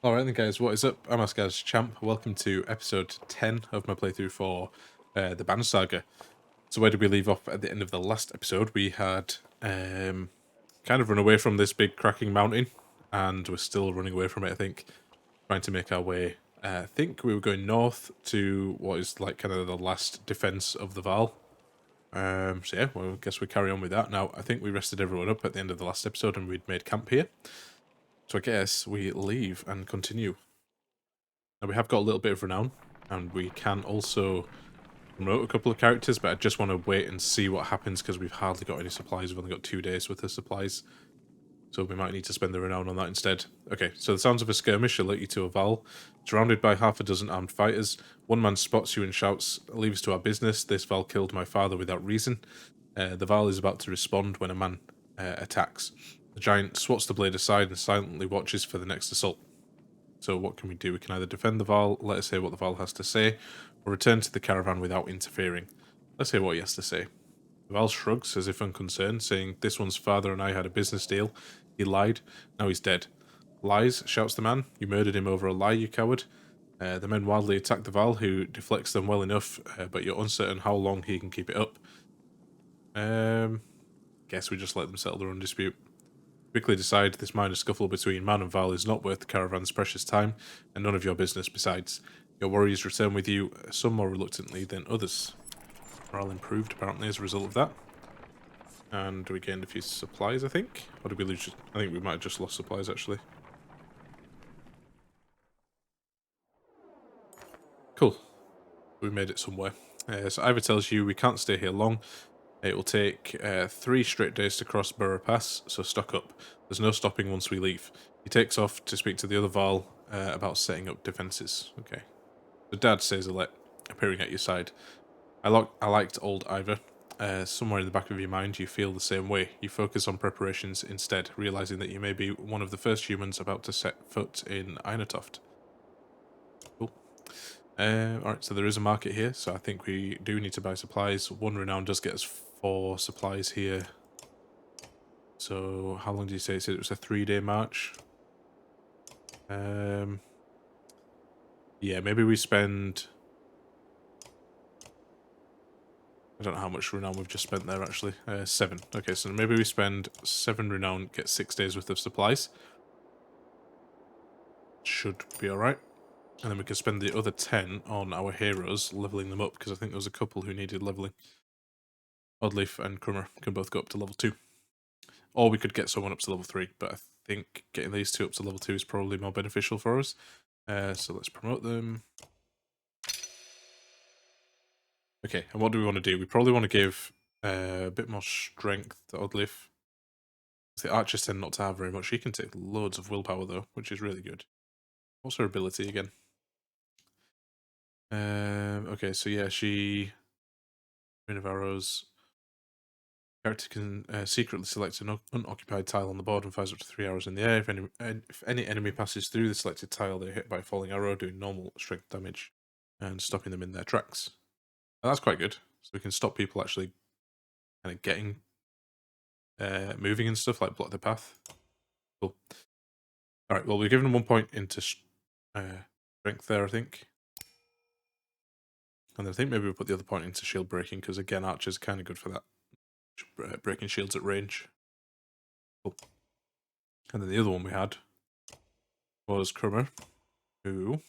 Alright then guys, what is up? I'm AsgardsChamp. Welcome to episode 10 of my playthrough for the Banner Saga. So where did we leave off at the end of the last episode? We had kind of run away from this big cracking mountain, and we're still running away from it, I think. Trying to make our way. I think we were going north to what is like kind of the last defense of the Val. So yeah, well, I guess we carry on with that. Now, I think we rested everyone up at the end of the last episode and we'd made camp here. So I guess we leave and continue. Now we have got a little bit of renown, and we can also promote a couple of characters, but I just want to wait and see what happens because we've hardly got any supplies. We've only got 2 days worth of supplies, so we might need to spend the renown on that instead. Okay, so the sounds of a skirmish alert you to a Val. Surrounded by half a dozen armed fighters, one man spots you and shouts, "Leave us to our business. This Val killed my father without reason." The Val is about to respond when a man attacks. The giant swats the blade aside and silently watches for the next assault. So what can we do? We can either defend the Val, let us hear what the Val has to say, or return to the caravan without interfering. Let's hear what he has to say. The Val shrugs as if unconcerned, saying, "This one's father and I had a business deal. He lied. Now he's dead." "Lies," shouts the man. "You murdered him over a lie, you coward." The men wildly attack the Val, who deflects them well enough, but you're uncertain how long he can keep it up. Guess we just let them settle their own dispute. Quickly decide this minor scuffle between man and Val is not worth the caravan's precious time, and none of your business besides. Your warriors return with you, some more reluctantly than others. Morale improved, apparently, as a result of that. And we gained a few supplies, I think? Or did we lose? I think we might have just lost supplies, actually. Cool. We made it somewhere. So Ivor tells you we can't stay here long. It will take 3 straight days to cross Burrow Pass, so stock up. There's no stopping once we leave. He takes off to speak to the other Val about setting up defences. Okay. So Dad, says Alette, appearing at your side. I liked old Ivor. Somewhere in the back of your mind, you feel the same way. You focus on preparations instead, realising that you may be one of the first humans about to set foot in Irontoft. Cool. Alright, so there is a market here, so I think we do need to buy supplies. 1 renown does get us 4 supplies here. So, how long did you say? He said it was a 3-day march. Yeah, maybe we spend... I don't know how much renown we've just spent there, actually. 7. Okay, so maybe we spend 7 renown, get 6 days worth of supplies. Should be alright. And then we can spend the other 10 on our heroes, leveling them up, because I think there was a couple who needed leveling. Oddleaf and Crummer can both go up to level 2. Or we could get someone up to level 3, but I think getting these 2 up to level 2 is probably more beneficial for us. So let's promote them. Okay, and what do we want to do? We probably want to give a bit more strength to Oddleaf. The archers tend not to have very much. She can take loads of willpower though, which is really good. What's her ability again? Okay, so yeah, she... Rain of Arrows. Character can secretly select an unoccupied tile on the board and fires up to 3 arrows in the air. If any enemy passes through the selected tile, they're hit by a falling arrow, doing normal strength damage and stopping them in their tracks. And that's quite good. So we can stop people actually kind of getting moving and stuff, like block the path. Cool. Alright, well, we've given them 1 point into strength there, I think. And I think maybe we'll put the other point into shield breaking, because again, archers are kind of good for that. Breaking shields at range. Cool. And then the other one we had was Crummer, who...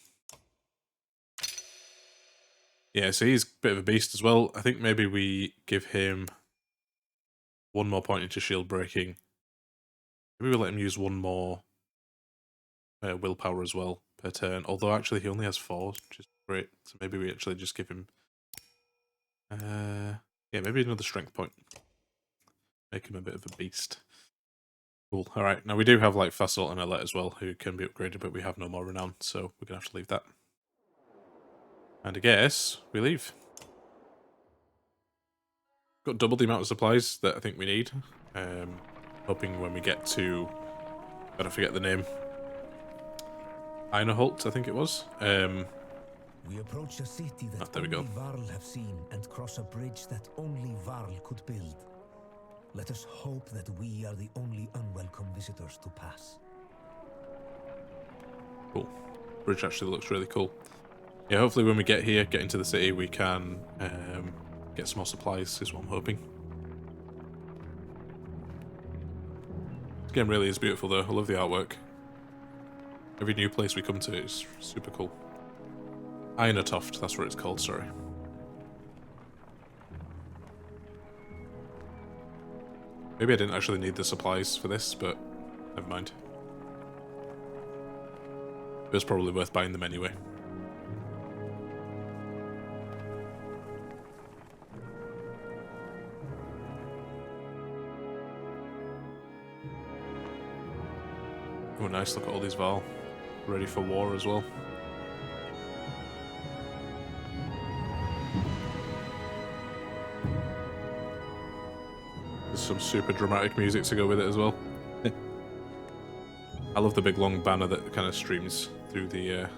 Yeah, so he's a bit of a beast as well. I think maybe we give him 1 more point into shield breaking. Maybe we'll let him use 1 more willpower as well per turn. Although actually he only has 4, which is great. So maybe we actually just give him... yeah, maybe another strength point. Make him a bit of a beast. Cool. Alright, now we do have like Fassalt and Alette as well, who can be upgraded, but we have no more renown, so we're going to have to leave that. And I guess we leave. Got double the amount of supplies that I think we need. Hoping when we get to... I don't forget the name. Einerholt, I think it was. We approach a city that there we go. only Varl have seen and cross a bridge that only Varl could build. Let us hope that we are the only unwelcome visitors to pass. Cool. Bridge actually looks really cool. Yeah, hopefully when we get here, get into the city, we can get some more supplies, is what I'm hoping. This game really is beautiful though, I love the artwork. Every new place we come to is super cool. Ironatoft, that's what it's called, sorry. Maybe I didn't actually need the supplies for this, but never mind. It was probably worth buying them anyway. Oh nice, look at all these Val. Ready for war as well. There's some super dramatic music to go with it as well. I love the big long banner that kind of streams through the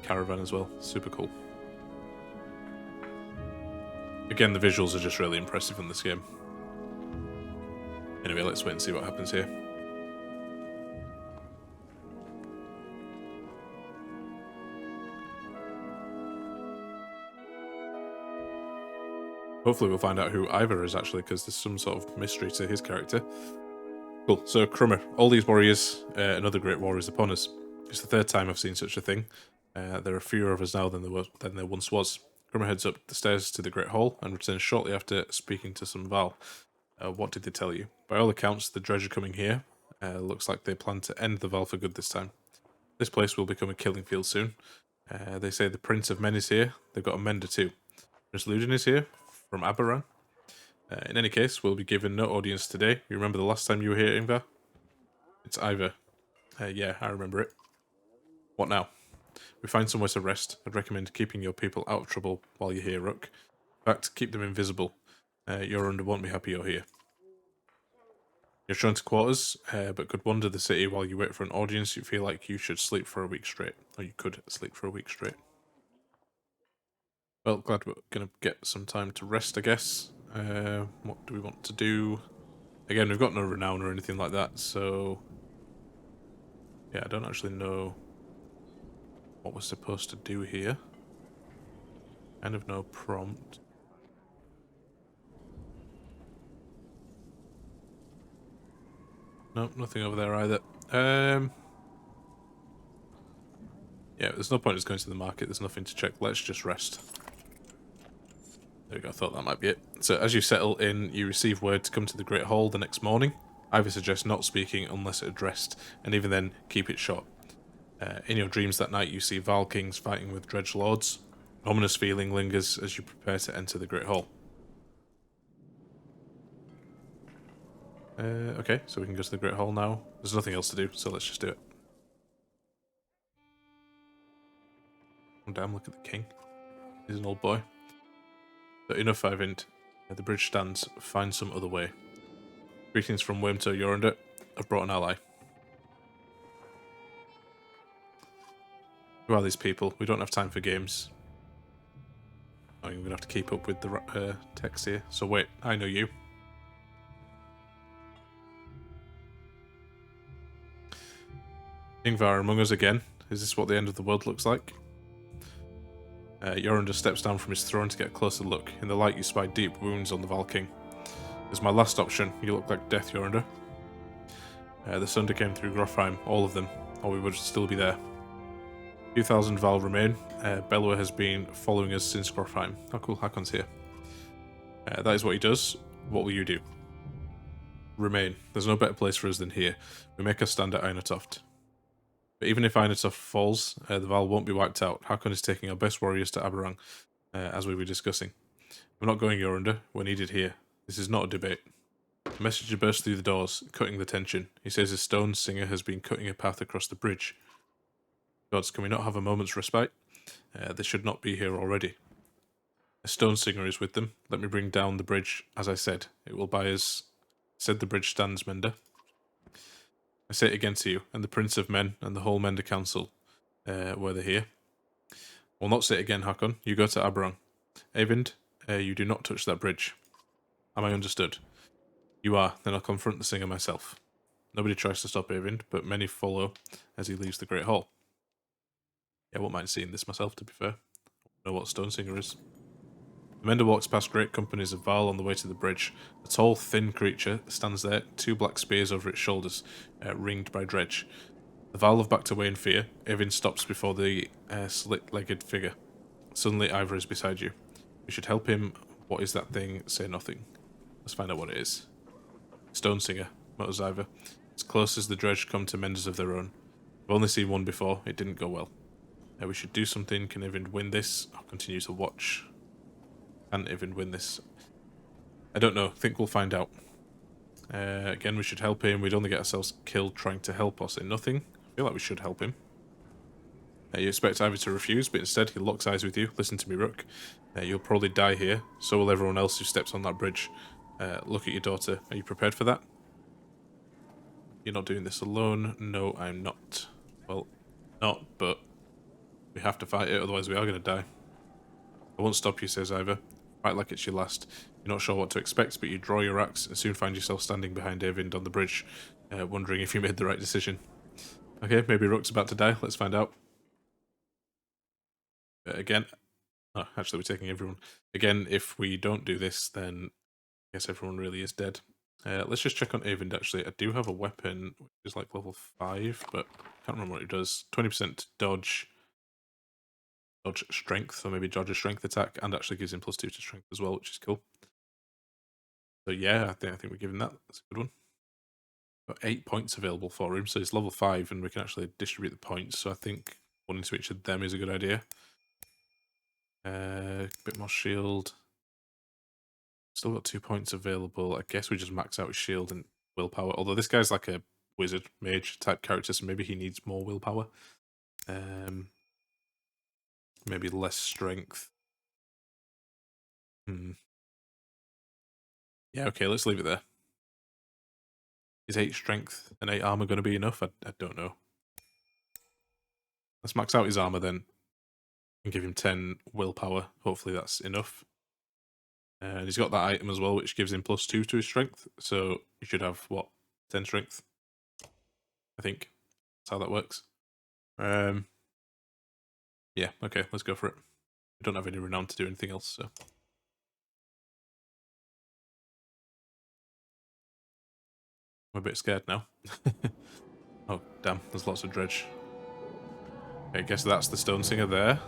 caravan as well. Super cool. Again, the visuals are just really impressive in this game. Anyway, let's wait and see what happens here. Hopefully we'll find out who Ivor is actually, because there's some sort of mystery to his character. Cool, so Crummer, all these warriors, another great war is upon us. It's the third time I've seen such a thing. There are fewer of us now than there once was. Crummer heads up the stairs to the Great Hall and returns shortly after speaking to some Val. What did they tell you? By all accounts, the dredge are coming here. Looks like they plan to end the Val for good this time. This place will become a killing field soon. They say the Prince of Men is here. They've got a Mender too. Prince Ludin is here, from Aberan. In any case, we'll be given no audience today. You remember the last time you were here, Ingvar? It's Ivor. Yeah, I remember it. What now? We find somewhere to rest. I'd recommend keeping your people out of trouble while you're here, Rook. In fact, keep them invisible. Yorunda won't be happy you're here. You're shown to quarters, but could wander the city while you wait for an audience. You feel like you should sleep for a week straight. Or you could sleep for a week straight. Well, glad we're going to get some time to rest, I guess. What do we want to do? Again, we've got no renown or anything like that, so... Yeah, I don't actually know what we're supposed to do here. Kind of no prompt. Nope, nothing over there either. Yeah, there's no point in just going to the market. There's nothing to check. Let's just rest. There we go, I thought that might be it. So as you settle in, you receive word to come to the Great Hall the next morning. Ivor suggests not speaking unless addressed, and even then, keep it short. In your dreams that night, you see Val Kings fighting with Dredge Lords. An ominous feeling lingers as you prepare to enter the Great Hall. Okay, so we can go to the Great Hall now. There's nothing else to do, so let's just do it. Oh damn, look at the king. He's an old boy. So enough, Ivind. The bridge stands. Find some other way. Greetings from Wormto Yorunda. I've brought an ally. Who are these people? We don't have time for games. Oh, I'm going to have to keep up with the text here. So wait, I know you. Ingvar among us again. Is this what the end of the world looks like? Yorunda steps down from his throne to get a closer look. In the light you spy deep wounds on the Val King. As my last option, you look like death, Yorunda. The Sunder came through Grofheim, all of them, or we would still be there. 2,000 Val remain. Belua has been following us since Grofheim. Oh cool, Hakon's here. That is what he does. What will you do? Remain. There's no better place for us than here. We make our stand at Einatoft. But even if Einatoft falls, the Val won't be wiped out. Hakon is taking our best warriors to Aberrang, as we were discussing. We're not going Yorunda. We're needed here. This is not a debate. The messenger bursts through the doors, cutting the tension. He says his stone singer has been cutting a path across the bridge. Gods, can we not have a moment's respite? They should not be here already. A stone singer is with them. Let me bring down the bridge, as I said. It will buy us... Said the bridge stands, Mender. I say it again to you, and the Prince of Men, and the whole Mender Council, were they here. Will not say it again, Hakon. You go to Aberrang. Eyvind, you do not touch that bridge. Am I understood? You are. Then I'll confront the singer myself. Nobody tries to stop Eyvind, but many follow as he leaves the Great Hall. Yeah, I won't mind seeing this myself, to be fair. I know what Stonesinger is. The Mender walks past great companies of Val on the way to the bridge. A tall, thin creature stands there, 2 black spears over its shoulders, ringed by dredge. The Val have backed away in fear. Evin stops before the slit-legged figure. Suddenly, Ivor is beside you. You should help him. What is that thing? Say nothing. Let's find out what it is. Stonesinger, mutters Ivor. As close as the dredge come to menders of their own. I've only seen one before. It didn't go well. We should do something. Can Evin win this? I'll continue to watch. Can Evin win this? I don't know. Think we'll find out. Again, we should help him. We'd only get ourselves killed trying to help or say nothing. I feel like we should help him. You expect Ivor to refuse, but instead he locks eyes with you. Listen to me, Rook. You'll probably die here. So will everyone else who steps on that bridge. Look at your daughter. Are you prepared for that? You're not doing this alone. No, I'm not. Well, not, but we have to fight it, otherwise we are going to die. I won't stop you, says Ivor. Fight like it's your last. You're not sure what to expect, but you draw your axe and soon find yourself standing behind Eyvind on the bridge, wondering if you made the right decision. Okay, maybe Rook's about to die. Let's find out. Again. Oh, actually, we're taking everyone. Again, if we don't do this, then I guess everyone really is dead. Let's just check on Eyvind, actually. I do have a weapon, which is like level 5, but I can't remember what it does. 20% dodge strength, so maybe dodge a strength attack, and actually gives him +2 to strength as well, which is cool. So yeah, I think we're giving that. That's a good one. Got 8 points available for him, so he's level 5, and we can actually distribute the points. So I think one into each of them is a good idea. Bit more shield. Still got 2 points available. I guess we just max out his shield and willpower. Although this guy's like a wizard mage type character, so maybe he needs more willpower. Maybe less strength. Yeah, okay, let's leave it there. Is 8 strength and 8 armor going to be enough? I don't know. Let's max out his armor then. And give him 10 willpower. Hopefully that's enough. And he's got that item as well, which gives him +2 to his strength. So he should have, what, 10 strength? I think that's how that works. Yeah, okay, let's go for it. We don't have any renown to do anything else, so. I'm a bit scared now. Oh, damn, there's lots of dredge. Okay, I guess that's the Stonesinger there.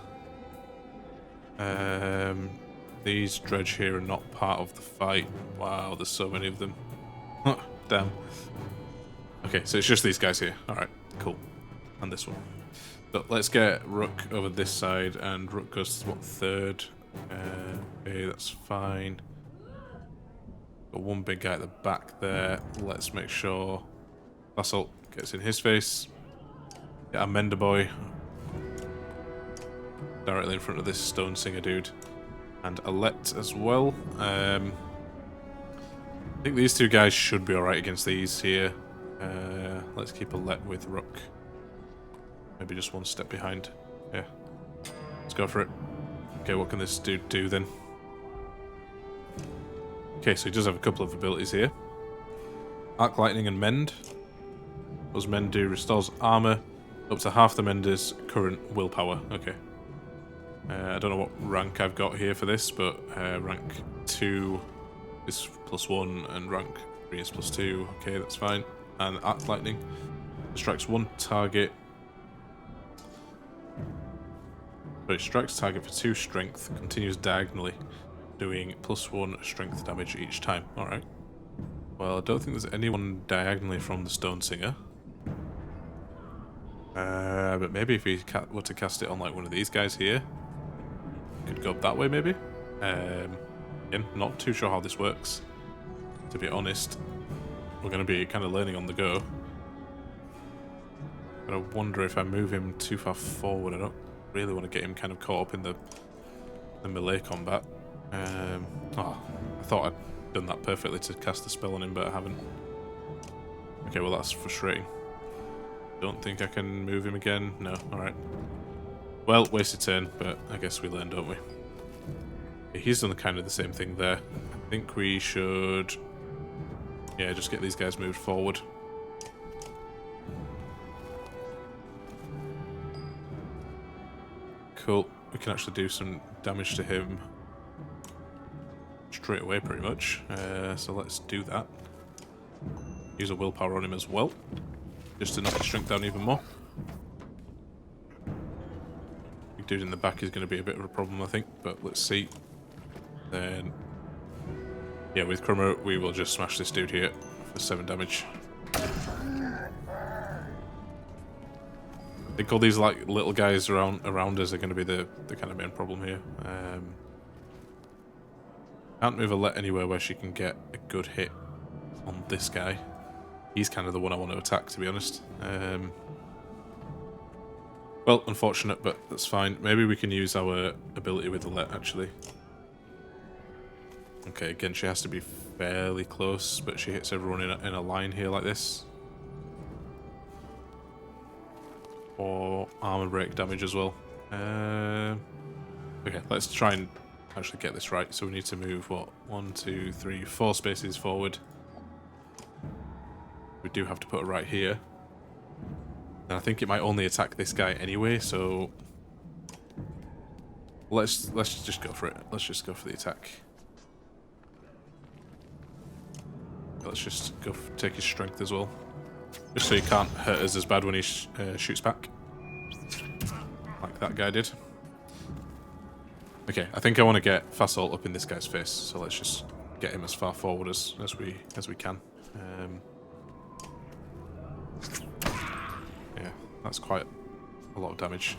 These dredge here are not part of the fight. Wow, there's so many of them. Damn. Okay, so it's just these guys here. Alright, cool. And this one. So let's get Rook over this side, and Rook goes to, what, 3rd? Okay, that's fine. Got one big guy at the back there. Let's make sure Basalt gets in his face. Get our Mender boy directly in front of this Stonesinger dude. And Alette as well. I think these 2 guys should be alright against these here. Let's keep Alette with Rook. Maybe just one step behind. Yeah. Let's go for it. Okay, what can this dude do then? Okay, so he does have a couple of abilities here. Arc Lightning and Mend. Those Mend do restores armor up to half the Mender's current willpower. Okay. I don't know what rank I've got here for this, but rank 2 is +1 and rank 3 is +2. Okay, that's fine. And Arc Lightning strikes one target. So it strikes target for 2 strength, continues diagonally, doing +1 strength damage each time. Alright. Well, I don't think there's anyone diagonally from the Stonesinger. But maybe if we were to cast it on like one of these guys here, could go that way maybe. Again, not too sure how this works, to be honest. We're going to be kind of learning on the go. But I wonder if I move him too far forward. I don't really want to get him kind of caught up in the melee combat. Oh, I thought I'd done that perfectly to cast the spell on him, but I haven't. Okay, well that's frustrating. Don't think I can move him again. No, alright. Well, wasted turn, but I guess we learn, don't we? Okay, he's done kind of the same thing there. I think we should... yeah, just get these guys moved forward. cool. We can actually do some damage to him straight away, pretty much. So let's do that. Use a willpower on him as well, just to knock his strength down even more. Big dude in the back is going to be a bit of a problem, I think, but let's see. Then, yeah, with Crummer, we will just smash this dude here for 7 damage. I think all these like little guys around us are going to be the kind of main problem here. Can't move a let anywhere where she can get a good hit on this guy. He's kind of the one I want to attack, to be honest. Well, unfortunate, but that's fine. Maybe we can use our ability with the let, actually. Okay, again, she has to be fairly close, but she hits everyone in a line here like this. Or armor break damage as well. Okay, let's try and actually get this right. So we need to move, what, 1, 2, 3, 4 spaces forward. We do have to put it right here. And I think it might only attack this guy anyway, so let's just go for it. Let's just go for the attack. Let's just go take his strength as well, just so he can't hurt us as bad when he shoots back, like that guy did. Okay, I think I want to get fast ult up in this guy's face, so let's just get him as far forward as we can. Yeah, that's quite a lot of damage.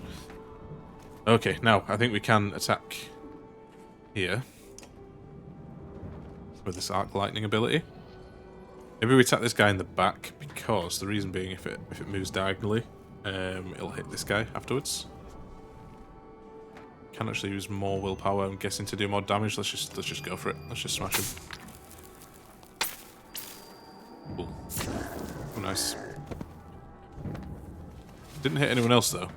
Okay, now I think we can attack here with this arc lightning ability. Maybe we attack this guy in the back, because the reason being, if it moves diagonally, it'll hit this guy afterwards. Can actually use more willpower, I'm guessing, to do more damage. Let's just go for it. Let's just smash him. Cool. Oh, nice. Didn't hit anyone else though.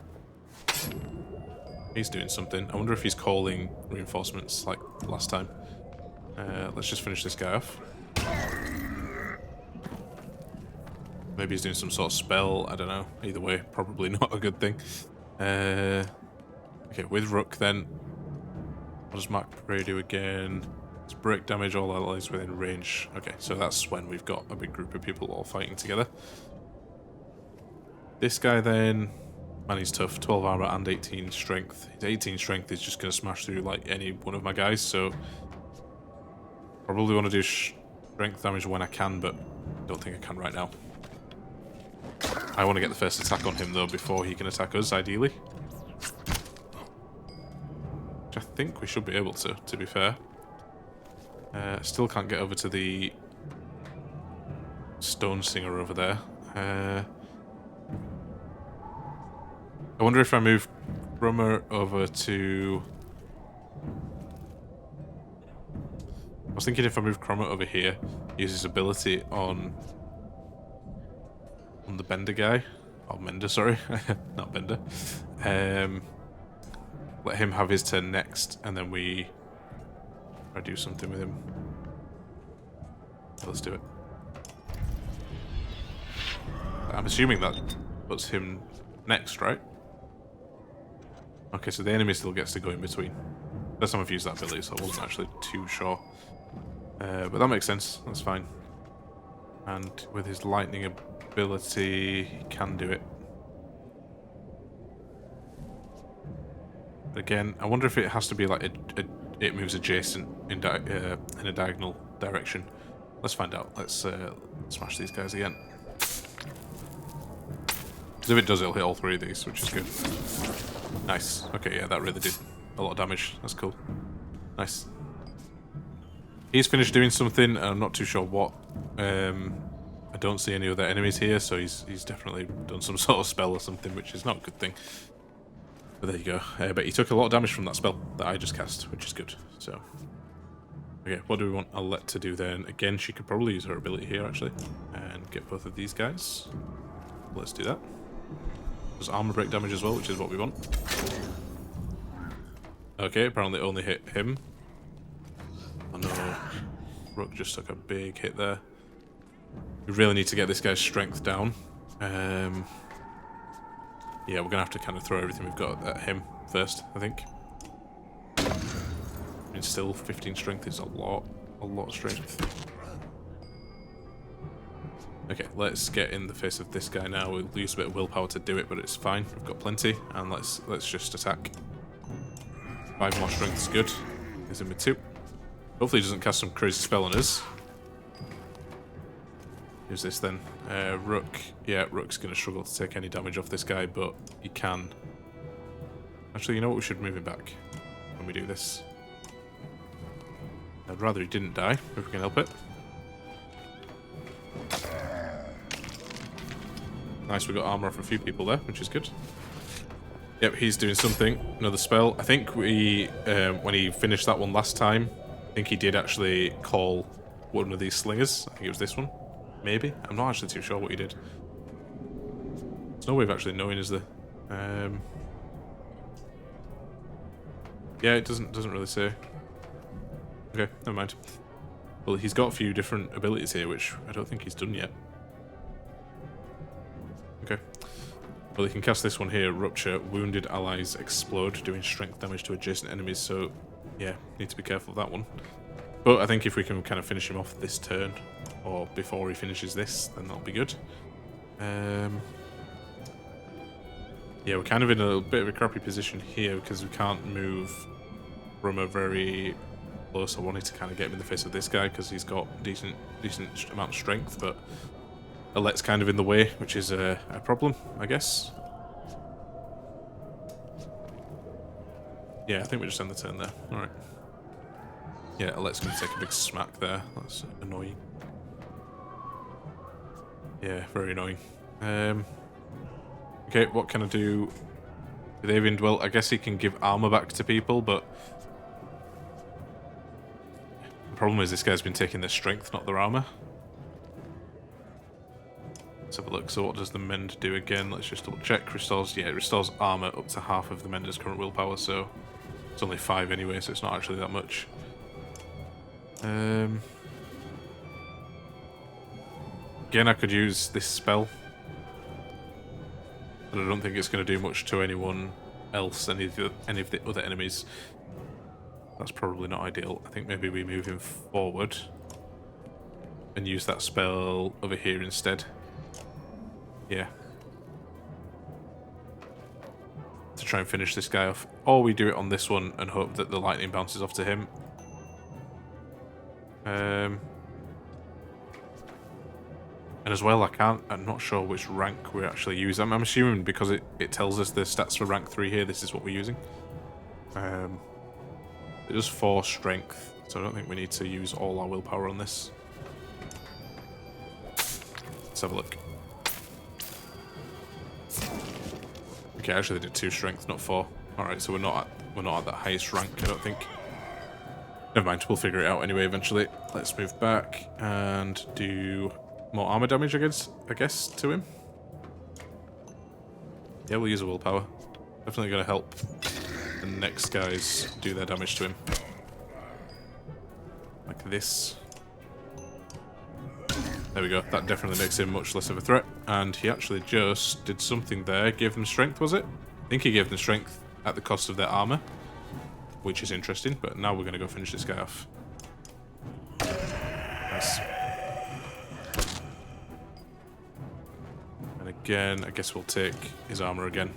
He's doing something. I wonder if he's calling reinforcements like last time. Let's just finish this guy off. Maybe he's doing some sort of spell, I don't know. Either way, probably not a good thing. Okay, with Rook then. What does Mark Prey do again? It's break damage all allies within range. Okay, so that's when we've got a big group of people all fighting together. This guy then, man, he's tough. 12 armor and 18 strength. His 18 strength is just going to smash through like any one of my guys, so probably want to do strength damage when I can, but don't think I can right now. I want to get the first attack on him though before he can attack us, ideally. Which I think we should be able to be fair. Still can't get over to the Stone Singer over there. I wonder if I move Brummer over to... I was thinking if I move Crummer over here, use his ability on the Bender guy. Oh, Mender, sorry. Not Bender. Let him have his turn next, and then we try to do something with him. Let's do it. I'm assuming that puts him next, right? Okay, so the enemy still gets to go in between. First time I've used that ability, so I wasn't actually too sure. But that makes sense, that's fine. And with his lightning ability, he can do it. But again, I wonder if it has to be like it moves adjacent in a diagonal direction. Let's find out. Let's smash these guys again. Because if it does, it'll hit all 3 of these, which is good. Nice. Okay, yeah, that really did a lot of damage. That's cool. Nice. He's finished doing something. I'm not too sure what. I don't see any other enemies here, so he's definitely done some sort of spell or something, which is not a good thing. But there you go. But he took a lot of damage from that spell that I just cast, which is good. So, okay, what do we want Alette to do then? Again, she could probably use her ability here, actually, and get both of these guys. Let's do that. Does armor break damage as well, which is what we want. Okay, apparently it only hit him. Oh no, Rook just took a big hit there. We really need to get this guy's strength down. Yeah, we're gonna have to kind of throw everything we've got at him first, I think. I mean, still 15 strength is a lot of strength. Okay, let's get in the face of this guy now. We'll use a bit of willpower to do it, but it's fine. We've got plenty, and let's just attack. 5 more strength is good. He's in with 2. Hopefully he doesn't cast some crazy spell on us. Who's this then? Rook. Yeah, Rook's going to struggle to take any damage off this guy, but he can. Actually, you know what? We should move him back when we do this. I'd rather he didn't die, if we can help it. Nice, we got armor off a few people there, which is good. Yep, he's doing something. Another spell. I think we, when he finished that one last time, I think he did actually call one of these slingers. I think it was this one. Maybe? I'm not actually too sure what he did. There's no way of actually knowing, is there? Yeah, it doesn't really say. Okay, never mind. Well, he's got a few different abilities here, which I don't think he's done yet. Okay. Well, he can cast this one here, Rupture. Wounded allies explode, doing strength damage to adjacent enemies, so yeah, need to be careful of that one. But I think if we can kind of finish him off this turn, or before he finishes this, then that'll be good. Yeah, we're kind of in a bit of a crappy position here because we can't move from a very close. I wanted to kind of get him in the face of this guy because he's got decent amount of strength, but Alet's kind of in the way, which is a problem, I guess. Yeah, I think we just end the turn there. Alright. Yeah, Alet's going to take a big smack there. That's annoying. Yeah, very annoying. Okay, what can I do with Avian? Well, I guess he can give armor back to people, but the problem is this guy's been taking their strength, not their armor. Let's have a look. So what does the mend do again? Let's just double check. Restores, yeah, it restores armor up to half of the mender's current willpower, so it's only 5 anyway, so it's not actually that much. Again, I could use this spell, but I don't think it's going to do much to anyone else, any of the other enemies. That's probably not ideal. I think maybe we move him forward and use that spell over here instead. Yeah. To try and finish this guy off. Or we do it on this one and hope that the lightning bounces off to him. And as well, I'm not sure which rank we actually use. I'm assuming because it tells us the stats for rank 3 here, this is what we're using. It does 4 strength, so I don't think we need to use all our willpower on this. Let's have a look. Okay, actually they did 2 strength, not 4. Alright, so we're not at that highest rank, I don't think. Never mind, we'll figure it out anyway eventually. Let's move back and do more armor damage, I guess, to him. Yeah, we'll use a willpower. Definitely gonna help the next guys do their damage to him. Like this. There we go. That definitely makes him much less of a threat. And he actually just did something there. Gave them strength, was it? I think he gave them strength at the cost of their armor, which is interesting. But now we're going to go finish this guy off. Nice. And again, I guess we'll take his armor again.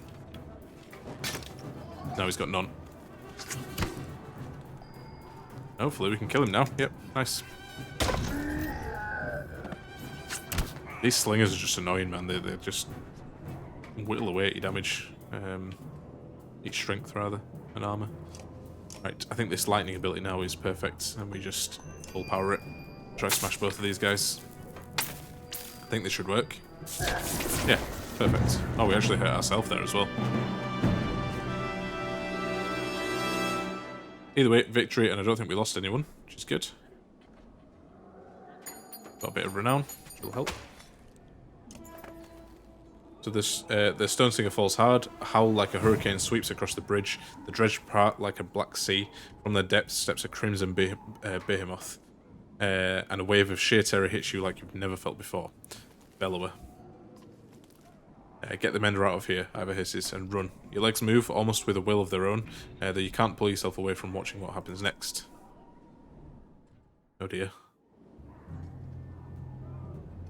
Now he's got none. Hopefully we can kill him now. Yep, nice. These slingers are just annoying, man. They just whittle away at your damage. Each strength, rather, and armor. Right, I think this lightning ability now is perfect, and we just full power it. Try to smash both of these guys. I think this should work. Yeah, perfect. Oh, we actually hurt ourselves there as well. Either way, victory, and I don't think we lost anyone, which is good. Got a bit of renown, which will help. So this, the Stone Singer falls hard. A howl like a hurricane sweeps across the bridge. The dredge part like a black sea. From the depths steps a crimson behemoth. And a wave of sheer terror hits you like you've never felt before. Bellower. Get the mender out of here, Ivor hisses, and run. Your legs move almost with a will of their own, though you can't pull yourself away from watching what happens next. Oh dear.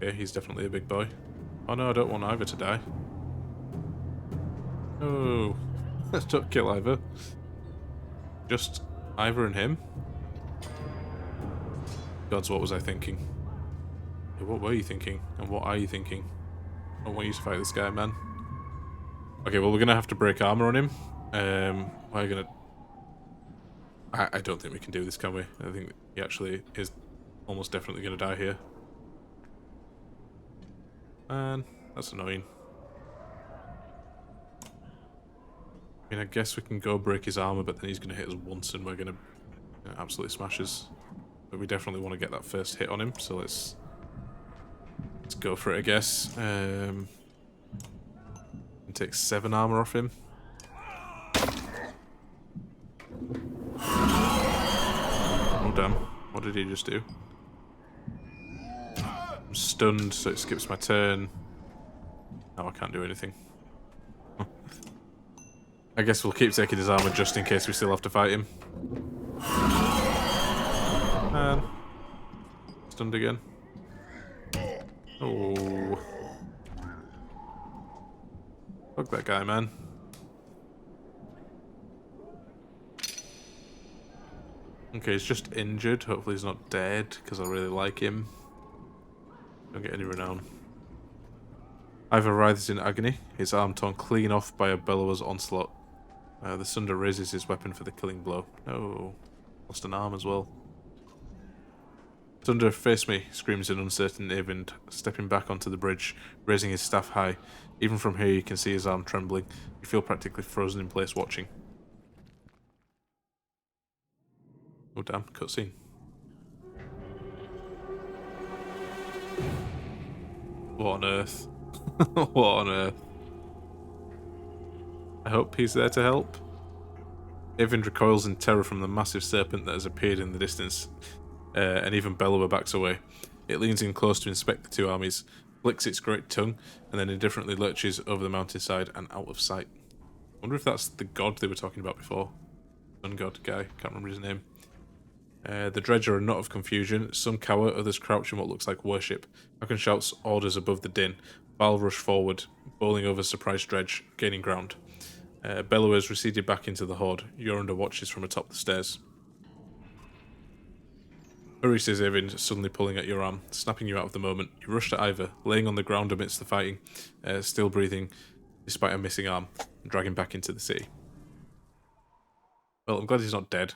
Okay, he's definitely a big boy. Oh no, I don't want Ivor to die. Oh, don't kill Ivor. Just Ivor and him? Gods, what was I thinking? What were you thinking? And what are you thinking? I don't want you to fight this guy, man. Okay, well, we're going to have to break armor on him. We're going to... I don't think we can do this, can we? I think he actually is almost definitely going to die here. Man, that's annoying. I mean, I guess we can go break his armor, but then he's going to hit us once and we're going to absolutely smash us. But we definitely want to get that first hit on him, so let's go for it, I guess. And take 7 armor off him. Oh damn, what did he just do? I'm stunned, so it skips my turn. No, I can't do anything. I guess we'll keep taking his armor just in case we still have to fight him. Man. Stunned again. Oh. Fuck that guy, man. Okay, he's just injured. Hopefully he's not dead, because I really like him. Don't get any renown. Ivor writhes in agony, his arm torn clean off by a bellower's onslaught. The Sunder raises his weapon for the killing blow. No. Lost an arm as well. Sunder, face me, screams in uncertain Eyvind, stepping back onto the bridge, raising his staff high. Even from here you can see his arm trembling. You feel practically frozen in place watching. Oh damn, cutscene. What on earth? What on earth? I hope he's there to help. Eyvind recoils in terror from the massive serpent that has appeared in the distance, and even Bellower backs away. It leans in close to inspect the two armies, flicks its great tongue, and then indifferently lurches over the mountainside and out of sight. I wonder if that's the god they were talking about before. Sun god guy, can't remember his name. The Dredger are not of confusion. Some cower, others crouch in what looks like worship. Hakan shouts orders above the din. Val rush forward, bowling over surprised Dredge, gaining ground. Bellowers receded back into the horde. You're under watches from atop the stairs. Hurry, says Eyvind, suddenly pulling at your arm, snapping you out of the moment. You rush to Ivor, laying on the ground amidst the fighting, still breathing, despite a missing arm, and drag him back into the city. Well, I'm glad he's not dead.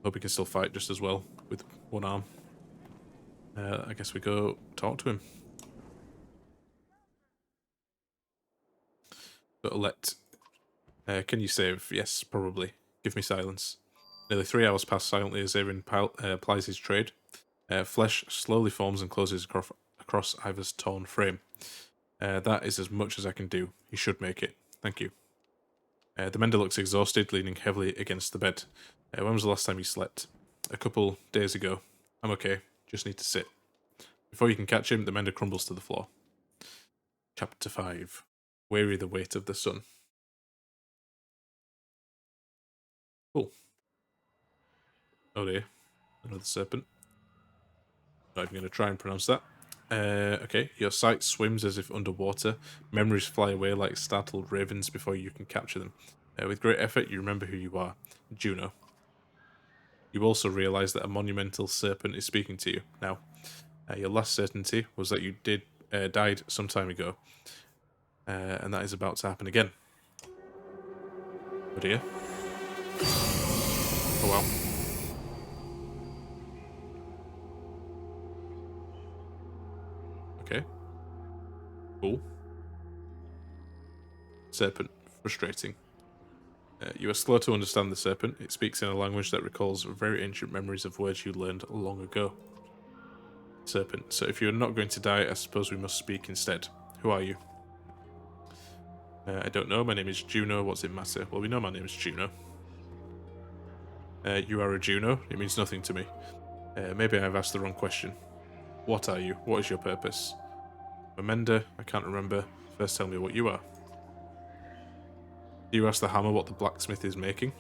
Hope he can still fight just as well, with one arm. I guess we go talk to him. But let... can you save? Yes, probably. Give me silence. Nearly 3 hours pass silently as Eyvind plies his trade. Flesh slowly forms and closes across Ivor's torn frame. That is as much as I can do. He should make it. Thank you. The mender looks exhausted, leaning heavily against the bed. When was the last time you slept? A couple days ago. I'm okay. Just need to sit. Before you can catch him, the mender crumbles to the floor. Chapter 5. Weary the weight of the sun. Cool. Oh dear. Another serpent. Not even going to try and pronounce that. Okay, your sight swims as if underwater. Memories fly away like startled ravens before you can capture them. With great effort, you remember who you are. Juno. You also realise that a monumental serpent is speaking to you. Now, your last certainty was that you died some time ago. And that is about to happen again. Oh dear. Oh well. Okay. Cool. Serpent. Frustrating. You are slow to understand the serpent. It speaks in a language that recalls very ancient memories of words you learned long ago. Serpent. So if you're not going to die, I suppose we must speak instead. Who are you? I don't know. My name is Juno. What's it matter? Well, we know my name is Juno. You are a Juno? It means nothing to me. Maybe I've asked the wrong question. What are you? What is your purpose? A mender, I can't remember. First tell me what you are. Do you ask the hammer what the blacksmith is making?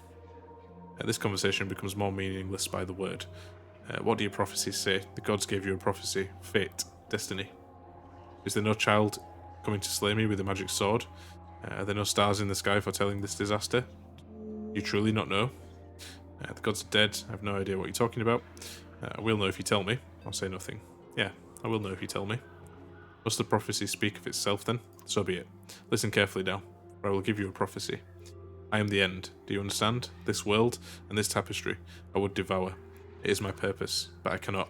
This conversation becomes more meaningless by the word. What do your prophecies say? The gods gave you a prophecy. Fate. Destiny. Is there no child coming to slay me with a magic sword? Are there no stars in the sky foretelling this disaster? Do you truly not know? The gods are dead. I have no idea what you're talking about. I will know if you tell me. I'll say nothing. Yeah, I will know if you tell me. Must the prophecy speak of itself then? So be it. Listen carefully now, for I will give you a prophecy. I am the end. Do you understand? This world and this tapestry I would devour. It is my purpose, but I cannot.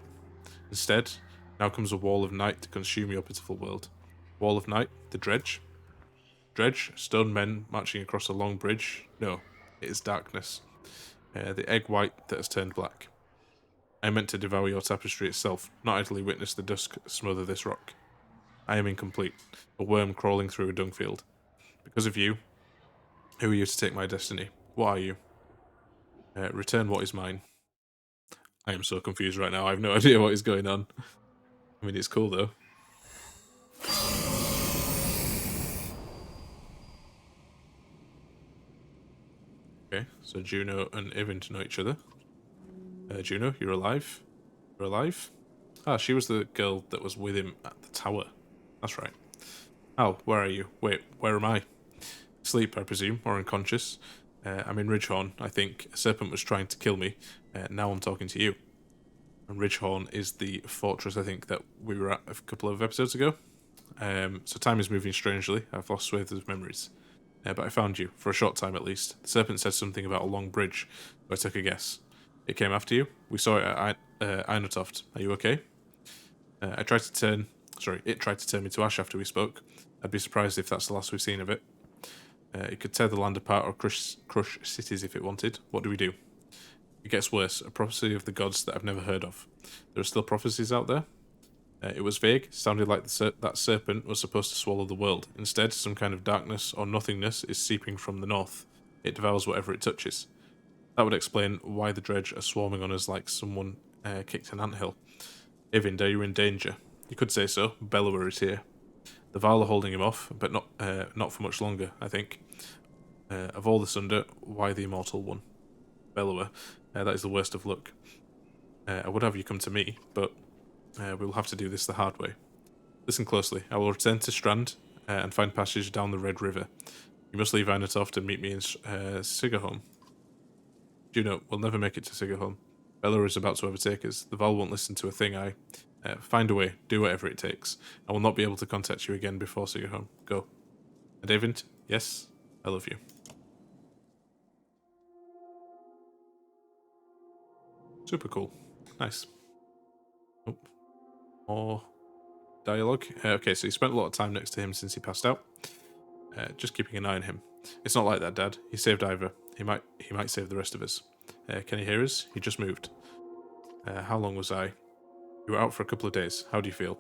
Instead, now comes a wall of night to consume your pitiful world. Wall of night? The dredge? Dredge? Stone men marching across a long bridge? No, it is darkness. The egg white that has turned black. I meant to devour your tapestry itself, not idly witness the dusk smother this rock. I am incomplete, a worm crawling through a dung field. Because of you, who are you to take my destiny? What are you? Return what is mine. I am so confused right now, I have no idea what is going on. I mean, it's cool though. Okay, so Juno and Ivint know each other. Juno, you're alive? You're alive? Ah, she was the girl that was with him at the tower. That's right. Oh, where are you? Wait, where am I? Asleep, I presume, or unconscious. I'm in Ridgehorn, I think. A serpent was trying to kill me. Now I'm talking to you. And Ridgehorn is the fortress, I think, that we were at a couple of episodes ago. So time is moving strangely. I've lost swathes of memories. But I found you, for a short time at least. The serpent said something about a long bridge, so I took a guess. It came after you. We saw it at Einatoft. Are you okay? It tried to turn me to ash after we spoke. I'd be surprised if that's the last we've seen of it. It could tear the land apart or crush cities if it wanted. What do we do? It gets worse. A prophecy of the gods that I've never heard of. There are still prophecies out there. It was vague. Sounded like that serpent was supposed to swallow the world. Instead, some kind of darkness or nothingness is seeping from the north. It devours whatever it touches. That would explain why the dredge are swarming on us like someone kicked an anthill. Ivind, are you in danger? You could say so. Bellower is here. The Val are holding him off, but not for much longer, I think. Of all the Sunder, why the immortal one? Bellower. That is the worst of luck. I would have you come to me, but we will have to do this the hard way. Listen closely. I will return to Strand and find passage down the Red River. You must leave Einatoft and meet me in Sigerholm. Juno, we'll never make it to Sigerholm. Bellower is about to overtake us. The Val won't listen to a thing find a way. Do whatever it takes. I will not be able to contact you again before Sigerholm. Go. And Avint, yes, I love you. Super cool. Nice. Oh. More dialogue. Okay, so you spent a lot of time next to him since he passed out. Just keeping an eye on him. It's not like that, Dad. He saved Ivor. He might save the rest of us. Can he hear us? He just moved. How long was I? You were out for a couple of days. How do you feel?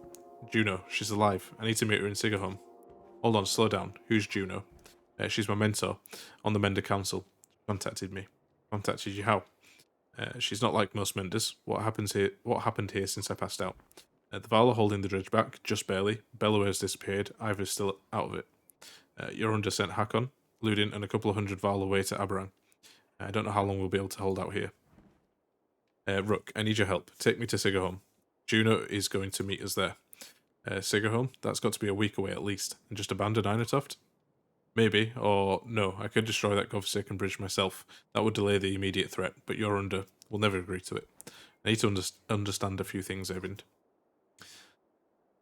Juno, she's alive. I need to meet her in Sigerholm. Hold on, slow down. Who's Juno? She's my mentor on the Mender Council. She contacted me. Contacted you how? She's not like most Menders. What happened here since I passed out? The Val are holding the dredge back, just barely. Bellower's disappeared. Ivor's still out of it. You're under sent Hakon, Ludin, and a couple of hundred Val away to Aberang. I don't know how long we'll be able to hold out here. Rook, I need your help. Take me to Sigerholm. Juno is going to meet us there. Sigerholm? That's got to be a week away at least. And just abandon Einatoft? Maybe, or no, I could destroy that Godforsaken bridge myself. That would delay the immediate threat, but you're under. We'll never agree to it. I need to understand a few things, Eyvind.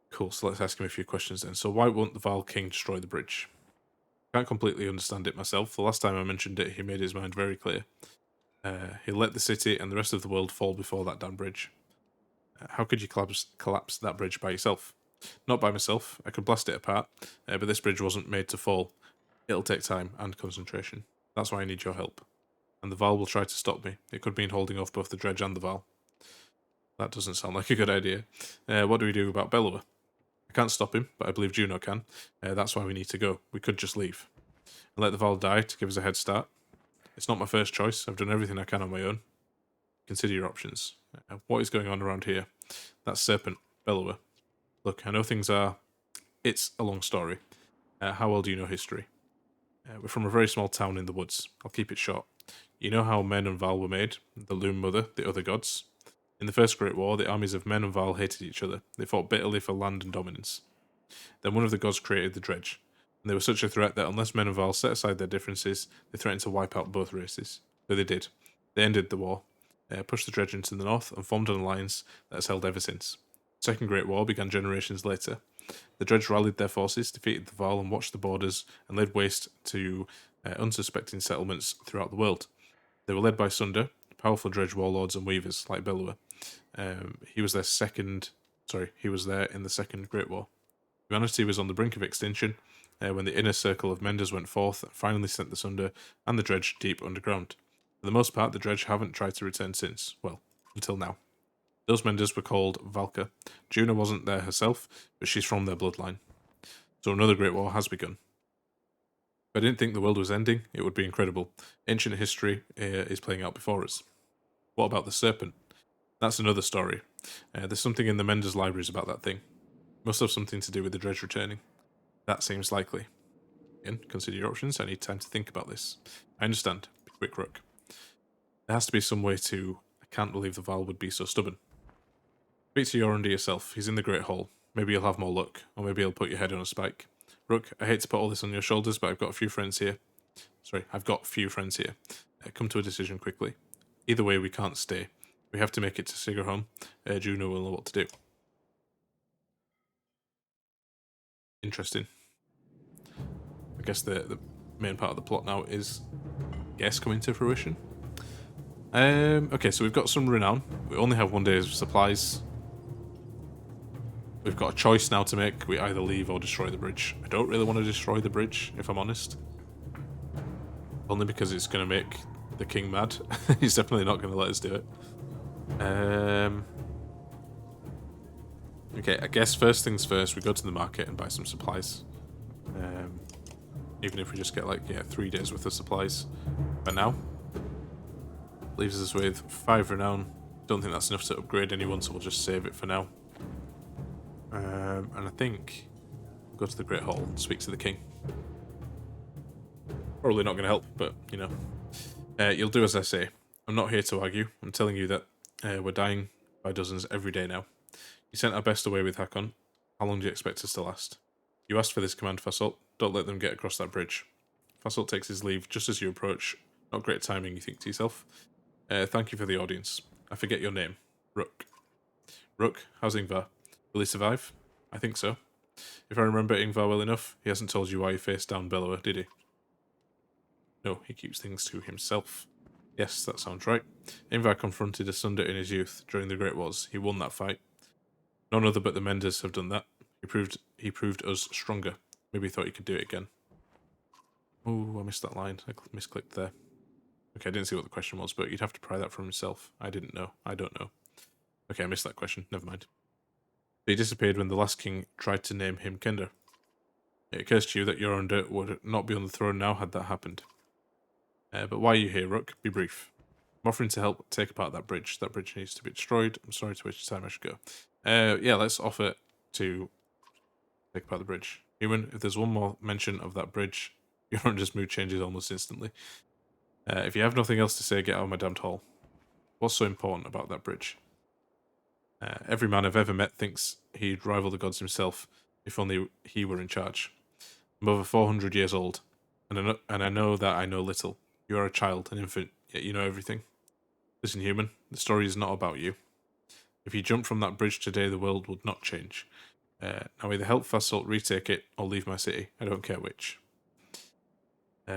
Cool, so let's ask him a few questions then. So why won't the Val King destroy the bridge? I can't completely understand it myself. The last time I mentioned it, he made his mind very clear. He'll let the city and the rest of the world fall before that damn bridge. How could you collapse that bridge by yourself? Not by myself. I could blast it apart, but this bridge wasn't made to fall. It'll take time and concentration. That's why I need your help. And the Val will try to stop me. It could mean holding off both the dredge and the Val. That doesn't sound like a good idea. What do we do about Bellower? I can't stop him, but I believe Juno can. That's why we need to go. We could just leave. And let the Val die to give us a head start. It's not my first choice. I've done everything I can on my own. Consider your options. What is going on around here? That serpent, Bellower. Look, I know things are It's a long story. How well do you know history? We're from a very small town in the woods. I'll keep it short. You know how Men and Val were made? The Loom Mother, the other gods? In the First Great War, the armies of Men and Val hated each other. They fought bitterly for land and dominance. Then one of the gods created the Dredge, and they were such a threat that unless Men and Val set aside their differences, they threatened to wipe out both races. So they did. They ended the war, pushed the Dredge into the north, and formed an alliance that has held ever since. The Second Great War began generations later. The Dredge rallied their forces, defeated the Val, and watched the borders, and laid waste to unsuspecting settlements throughout the world. They were led by Sunder, powerful Dredge warlords and weavers like Belua. He was there in the Second Great War. Humanity was on the brink of extinction when the inner circle of Menders went forth and finally sent the Sunder and the Dredge deep underground. For the most part, the Dredge haven't tried to return since. Well, until now. Those Menders were called Valka. Juna wasn't there herself, but she's from their bloodline. So another Great War has begun. If I didn't think the world was ending, it would be incredible. Ancient history is playing out before us. What about the serpent? That's another story. There's something in the Menders libraries about that thing. Must have something to do with the Dredge returning. That seems likely. Again, consider your options. I need time to think about this. I understand. Be quick, Rook. There has to be some way to... I can't believe the Val would be so stubborn. Speak to Yorunder yourself. He's in the Great Hall. Maybe you'll have more luck, or maybe he'll put your head on a spike. Rook, I hate to put all this on your shoulders, but I've got few friends here. Come to a decision quickly. Either way, we can't stay. We have to make it to Sigerholm. Juno will know what to do. Interesting. I guess the main part of the plot now is, coming to fruition. Okay, so we've got some renown. We only have 1 day's supplies. We've got a choice now to make. We either leave or destroy the bridge. I don't really want to destroy the bridge, if I'm honest. Only because it's going to make the king mad. He's definitely not going to let us do it. Okay, I guess first things first, we go to the market and buy some supplies. Even if we just get 3 days worth of supplies. But now, leaves us with 5 renown. Don't think that's enough to upgrade anyone, so we'll just save it for now. And I think we'll go to the Great Hall and speak to the king. Probably not going to help, but you know. You'll do as I say. I'm not here to argue. I'm telling you that we're dying by dozens every day now. You sent our best away with Hakon. How long do you expect us to last? You asked for this command, Fasolt. Don't let them get across that bridge. Fasolt takes his leave just as you approach. Not great timing, you think to yourself. Thank you for the audience. I forget your name. Rook. Rook, how's Ingvar? Will he survive? I think so. If I remember Ingvar well enough, he hasn't told you why he faced down Bellower, did he? No, he keeps things to himself. Yes, that sounds right. Ingvar confronted Asunder in his youth during the Great Wars. He won that fight. None other but the Menders have done that. He proved us stronger. Maybe he thought he could do it again. Oh, I missed that line. I misclicked there. Okay, I didn't see what the question was, but you'd have to pry that from himself. I didn't know. I don't know. Okay, I missed that question. Never mind. He disappeared when the last king tried to name him Kender. It occurs to you that Yorunder would not be on the throne now had that happened. But why are you here, Rook? Be brief. I'm offering to help take apart that bridge. That bridge needs to be destroyed. I'm sorry to waste your time. I should go. Yeah, let's offer to take apart the bridge. Human, if there's one more mention of that bridge, Yorunder's mood changes almost instantly. If you have nothing else to say, get out of my damned hall. What's so important about that bridge? Every man I've ever met thinks he'd rival the gods himself if only he were in charge. I'm over 400 years old, and I know that I know little. You are a child, an infant, yet you know everything. Listen, human, the story is not about you. If you jumped from that bridge today, the world would not change. Now either help Fasolt retake it, or leave my city. I don't care which.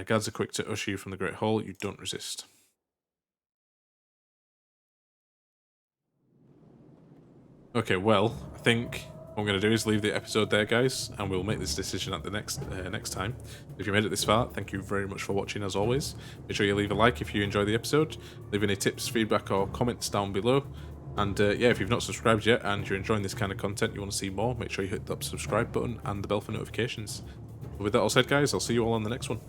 Guards are quick to usher you from the Great Hall. You don't resist. Okay, well, I think what I'm going to do is leave the episode there, guys, and we'll make this decision at the next time. If you made it this far, thank you very much for watching, as always. Make sure you leave a like if you enjoy the episode. Leave any tips, feedback, or comments down below. And yeah, if you've not subscribed yet and you're enjoying this kind of content, you want to see more, make sure you hit that subscribe button and the bell for notifications. But with that all said, guys, I'll see you all on the next one.